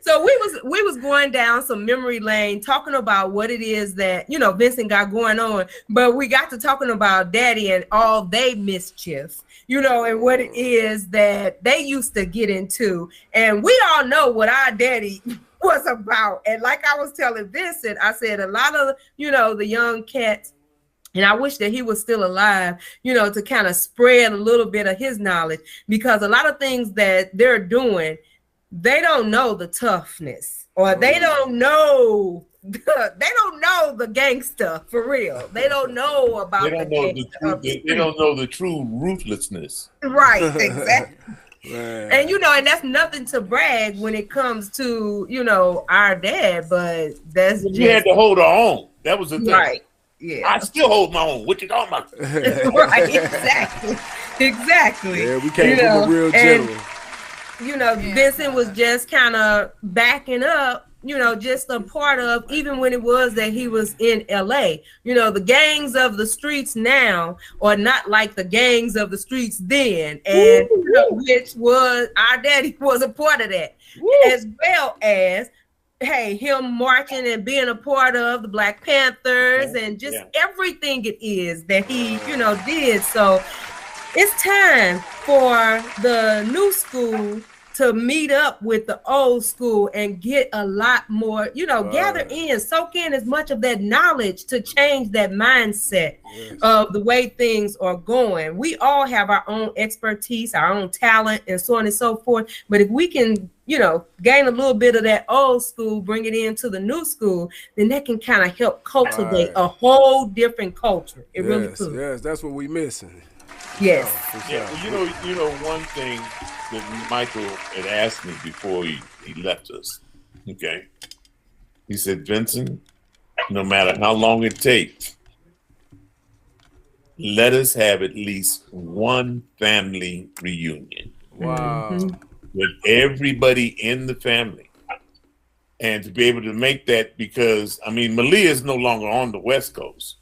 So we was going down some memory lane talking about what it is that Vincent got going on, but we got to talking about Daddy and all they mischief, and what it is that they used to get into, and we all know what our daddy was about. And like I was telling Vincent, I said a lot of the young cats. And I wish that he was still alive, to kind of spread a little bit of his knowledge, because a lot of things that they're doing, they don't know the toughness, or they don't know the gangster for real. They don't know about They don't know the true ruthlessness. Right, exactly. Man. And and that's nothing to brag when it comes to our dad, but that's We had to hold our own. That was the thing. right. Yeah, I still hold my own. What you talking about? right, exactly. Yeah, we came from a real general. Vincent was just kind of backing up, just a part of, even when it was that he was in LA. The gangs of the streets now are not like the gangs of the streets then, and which was our daddy was a part of that, as well as him marching and being a part of the Black Panthers and just everything it is that he did. So it's time for the new school to meet up with the old school and get a lot more, gather in, soak in as much of that knowledge to change that mindset of the way things are going. We all have our own expertise, our own talent, and so on and so forth. But if we can, gain a little bit of that old school, bring it into the new school, then that can kind of help cultivate a whole different culture. It really could. Yes, that's what we missing. Yes. Well, one thing that Michael had asked me before he left us. Okay. He said, Vincent, no matter how long it takes, let us have at least one family reunion. Wow. With everybody in the family. And to be able to make that, because Malia is no longer on the West Coast.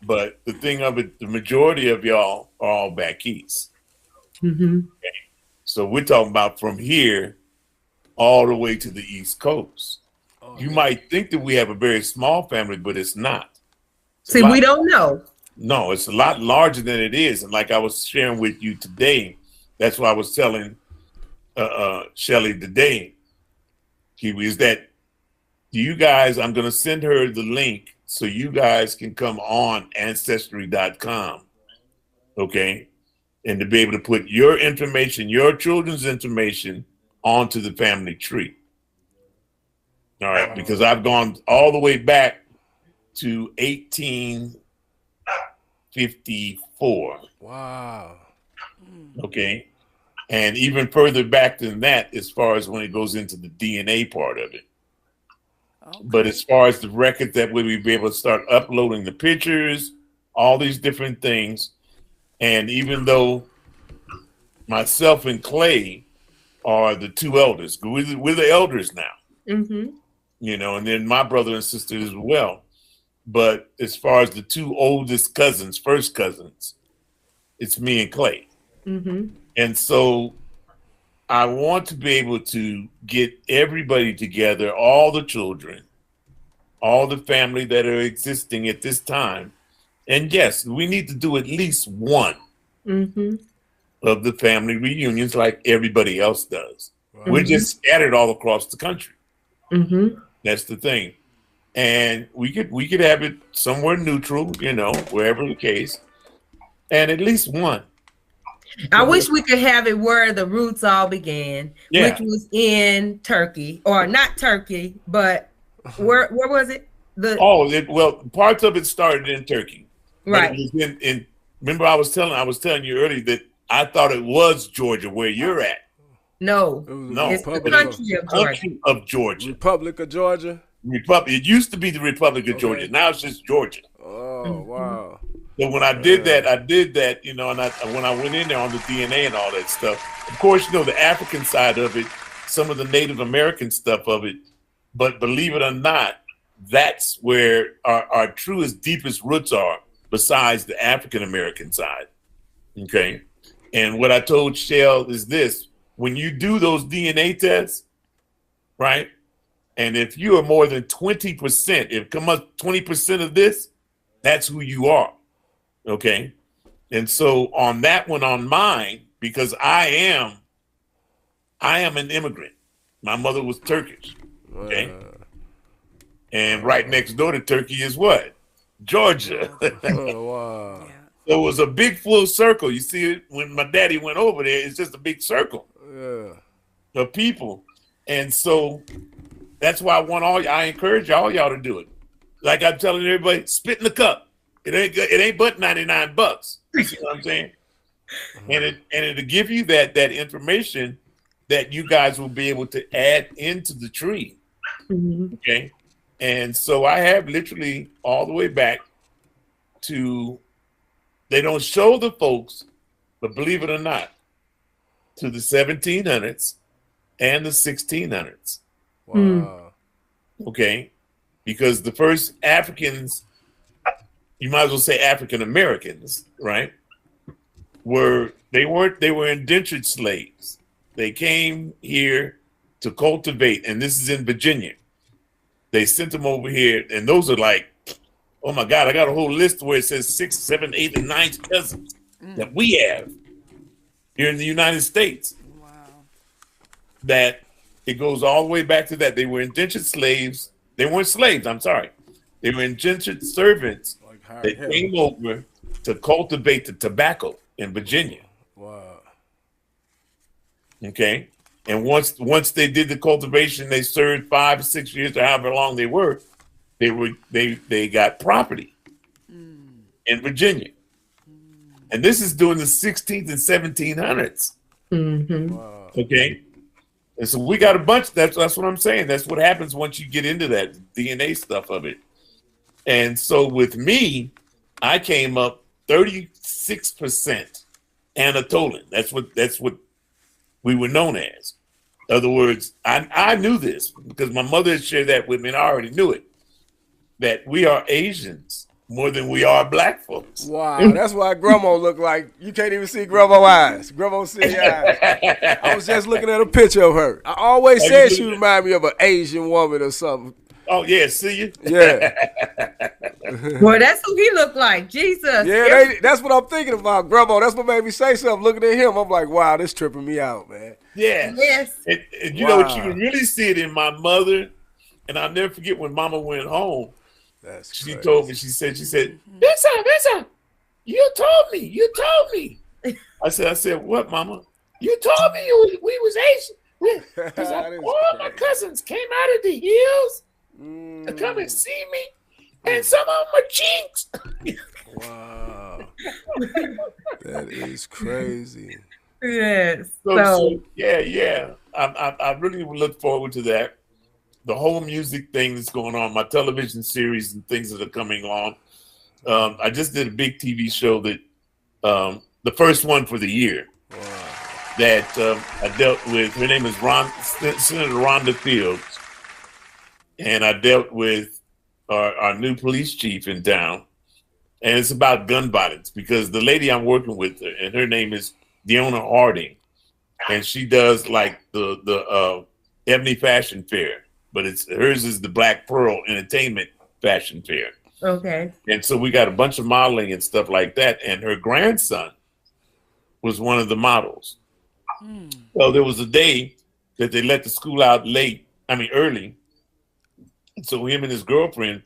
But the thing of it, the majority of y'all are all back east. Mm-hmm. Okay? So we're talking about from here all the way to the East Coast. You might think that we have a very small family, but it's not. See, we don't know. No, it's a lot larger than it is. And like I was sharing with you today, that's why I was telling Shelly today, Kiwi, is that you guys, I'm going to send her the link so you guys can come on ancestry.com, okay, and to be able to put your information, your children's information onto the family tree. All right, because I've gone all the way back to 1854. Wow. Okay. And even further back than that, as far as when it goes into the DNA part of it. Okay. But as far as the record that we'll be able to start uploading the pictures, all these different things. And even though myself and Clay are the two elders, we're the elders now, Mm-hmm. And then my brother and sister as well. But as far as the two oldest cousins, first cousins, it's me and Clay. Mm-hmm. And so I want to be able to get everybody together, all the children, all the family that are existing at this time. And yes, we need to do at least one. Mm-hmm. of the family reunions like everybody else does. We're just scattered all across the country. That's the thing. And we could have it somewhere neutral, wherever the case, and at least one. I wish we could have it where the roots all began, which was in Turkey, or not Turkey, but where was it? Parts of it started in Turkey, right? It was remember, I was telling you earlier that I thought it was Georgia, where you're at. No, it's the country of Georgia. Republic of Georgia. It used to be the Republic of Georgia. Now it's just Georgia. Oh, wow. So when I did that, and when I went in there on the DNA and all that stuff, of course, the African side of it, some of the Native American stuff of it, but believe it or not, that's where our truest, deepest roots are, besides the African American side. Okay. And what I told Shell is this: when you do those DNA tests, right? And if you are more than 20%, if come up 20% of this, that's who you are. Okay. And so on that one, on mine, because I am an immigrant. My mother was Turkish. Okay. And right next door to Turkey is what? Georgia. Oh, wow. So it was a big full circle. You see it when my daddy went over there, it's just a big circle of people. And so that's why I encourage all y'all to do it. Like I'm telling everybody, spit in the cup. It ain't but $99. You see what I'm saying? And it'll give you that information that you guys will be able to add into the tree. Okay. And so I have literally all the way back to, they don't show the folks, but believe it or not, to the 1700s and the 1600s. Wow. Okay. Because the first Africans, you might as well say African Americans, right? They were indentured slaves. They came here to cultivate, and this is in Virginia. They sent them over here, and those are like, oh my God, I got a whole list where it says 6, 7, 8, and 9 cousins that we have here in the United States. Wow. That it goes all the way back to that. They were indentured slaves. They weren't slaves, I'm sorry. They were indentured servants that came over to cultivate the tobacco in Virginia. Wow. Okay. And once they did the cultivation, they served 5 or 6 years or however long they got property in Virginia. And this is during the 16th and 1700s. Wow. Okay. And so we got a bunch. That's what I'm saying. That's what happens once you get into that DNA stuff of it. And so with me, I came up 36% Anatolian. That's what we were known as. In other words, I knew this because my mother had shared that with me, and I already knew it, that we are Asians more than we are black folks. Wow, that's why Grandma look like, you can't even see Grandma eyes. Grandma see eyes. I was just looking at a picture of her. I always said she reminded me of an Asian woman or something. Oh, yeah, see you? Yeah. Well, that's who he looked like, Jesus. Yeah, that's what I'm thinking about, Grandma. That's what made me say something. Looking at him, I'm like, wow, this tripping me out, man. Yeah. Yes. And you know what, you can really see it in my mother, and I'll never forget when Mama went home. She told me, she said, Vincent, you told me. I said, what, Mama? You told me we was Asian. Because all my cousins came out of the hills to come and see me, and some of them are chinks. Wow. That is crazy. Yes. So yeah. I really look forward to that. The whole music thing that's going on, my television series and things that are coming on. I just did a big TV show that the first one for the year. Wow. That I dealt with. Her name is Senator Rhonda Fields, and I dealt with our new police chief in town, and it's about gun violence because the lady I'm working with, and her name is Deona Harding, and she does like the Ebony Fashion Fair, but hers is the Black Pearl Entertainment Fashion Fair. Okay. And so we got a bunch of modeling and stuff like that, and her grandson was one of the models. Well, there was a day that they let the school out early. So him and his girlfriend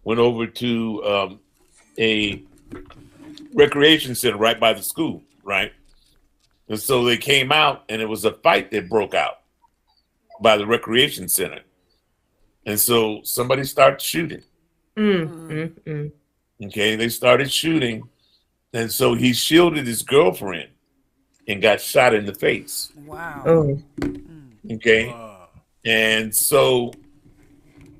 went over to a recreation center right by the school, right? And so they came out, and it was a fight that broke out by the recreation center. And so somebody started shooting. Okay, they started shooting. And so he shielded his girlfriend and got shot in the face. Wow. Oh. Okay. And so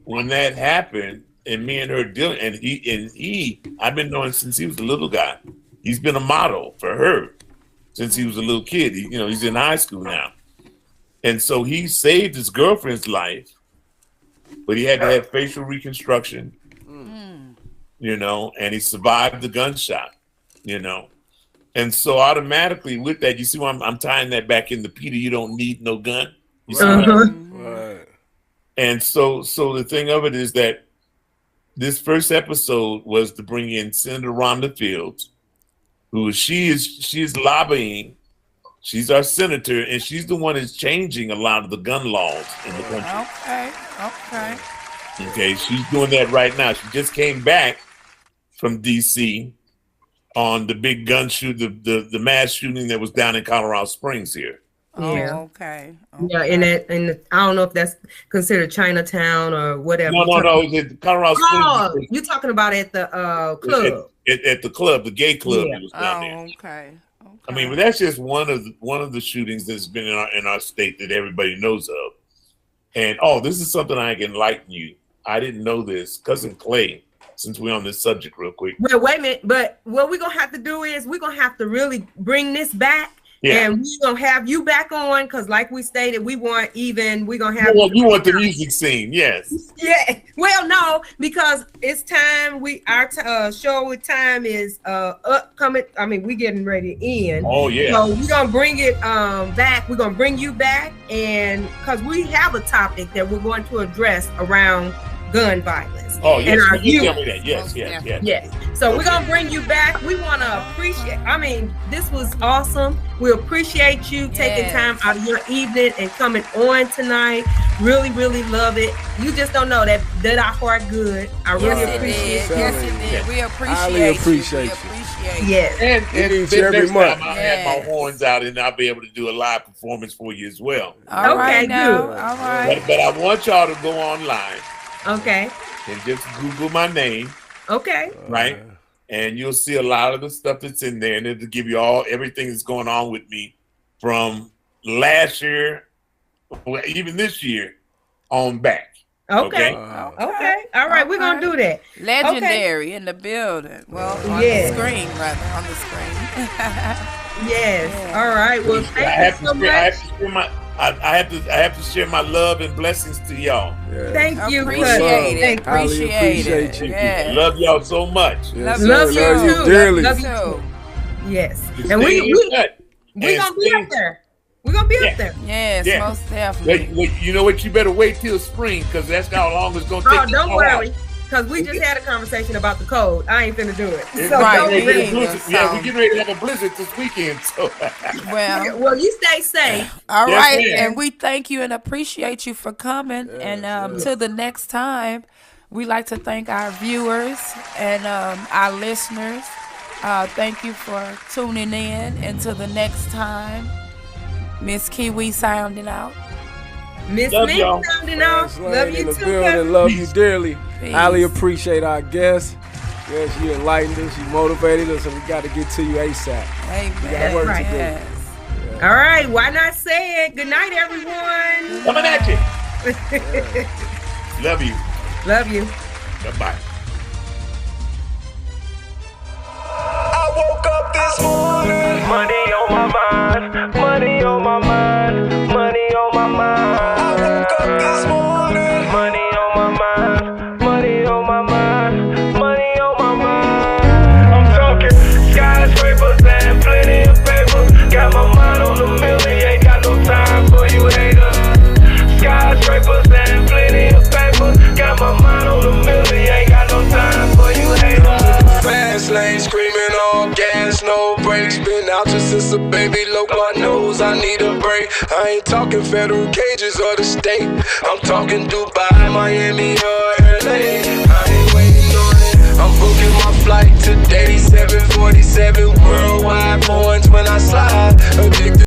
when that happened, and me and her dealing, and he, I've been knowing since he was a little guy. He's been a model for her since he was a little kid. He's in high school now. And so he saved his girlfriend's life, but he had to have facial reconstruction, and he survived the gunshot, And so automatically with that, you see why I'm tying that back into Peter, you don't need no gun. You see Right. And so the thing of it is that this first episode was to bring in Senator Rhonda Fields, she's lobbying. She's our senator, and she's the one that's changing a lot of the gun laws in the country. Okay, she's doing that right now. She just came back from D.C. on the big gun shoot, the mass shooting that was down in Colorado Springs here. Okay. Yeah, and I don't know if that's considered Chinatown or whatever. No. It's at Colorado Springs. You're talking about at the club. At the club, the gay club that was down there. Okay. I mean, but that's just one of the shootings that's been in our state that everybody knows of. And this is something I can enlighten you. I didn't know this. Cousin Clay, since we're on this subject real quick. Well, wait a minute. But what we're going to have to do is we're going to have to really bring this back. Yeah. And we're going to have you back on because like we stated, we're going to have... You want the music scene, yes. Yeah. Well, no, because it's time. Our show with time is upcoming. I mean, we're getting ready to end. Oh, yeah. So we're going to bring it back. We're going to bring you back. And because we have a topic that we're going to address around gun violence. Oh, yes. And You tell me that. Yes. So we're going to bring you back. We want to appreciate, this was awesome. We appreciate you taking time out of your evening and coming on tonight. Really, really love it. You just don't know that did our heart good. I really appreciate it. Yes, it did. We Highly appreciate you. Yes. And every month. I'll have my horns out and I'll be able to do a live performance for you as well. All right. Good. All right. But I want y'all to go online. Okay. And just Google my name. Okay. Right? And you'll see a lot of the stuff that's in there. And it'll give you everything that's going on with me from last year, even this year, on back. Okay. All right. We're going to do that. Legendary in the building. Well, on the screen, rather. On the screen. Yes. All right. Well, thank you so much. I have to share my love and blessings to y'all. Yeah. Thank you. Appreciate it. Appreciate you. Yeah. Love y'all so much. Yes, love you too. Dearly. Love you too. Yes. Just and we're stay gonna be up there. We're gonna be up there. Yes, most definitely. Wait, you know what? You better wait till spring because that's how long it's gonna take. Oh, don't worry. Because we just had a conversation about the code. I ain't finna do it. So we're getting ready to have a blizzard this weekend. So well, you stay safe. All right, and we thank you and appreciate you for coming. And till the next time, we like to thank our viewers and our listeners. Thank you for tuning in. Until the next time, Miss Kiwi sounding out. Miss Mint sounding out. Love you too. Love you dearly. Peace. Highly appreciate our guests. Yes, you enlightened us, you motivated us, and we got to get to you ASAP. Amen. We got work to do. Yes. All right, why not say it? Good night, everyone. Coming at you. Love you. Love you. Bye-bye. I woke up this morning, money on my mind, money on my mind, money on my mind. I woke up this morning, money on my mind, money on my mind, money on my mind. I'm talking skyscrapers and plenty of paper. Got my mind on the million, ain't got no time for you haters. Skyscrapers and plenty of paper. Got my mind on the million, ain't got no time for you haters. Fast lane screaming all gas. there's no breaks. Been out just since a baby, look my nose, I need a break. I ain't talking federal cages or the state. I'm talking Dubai, Miami, or LA.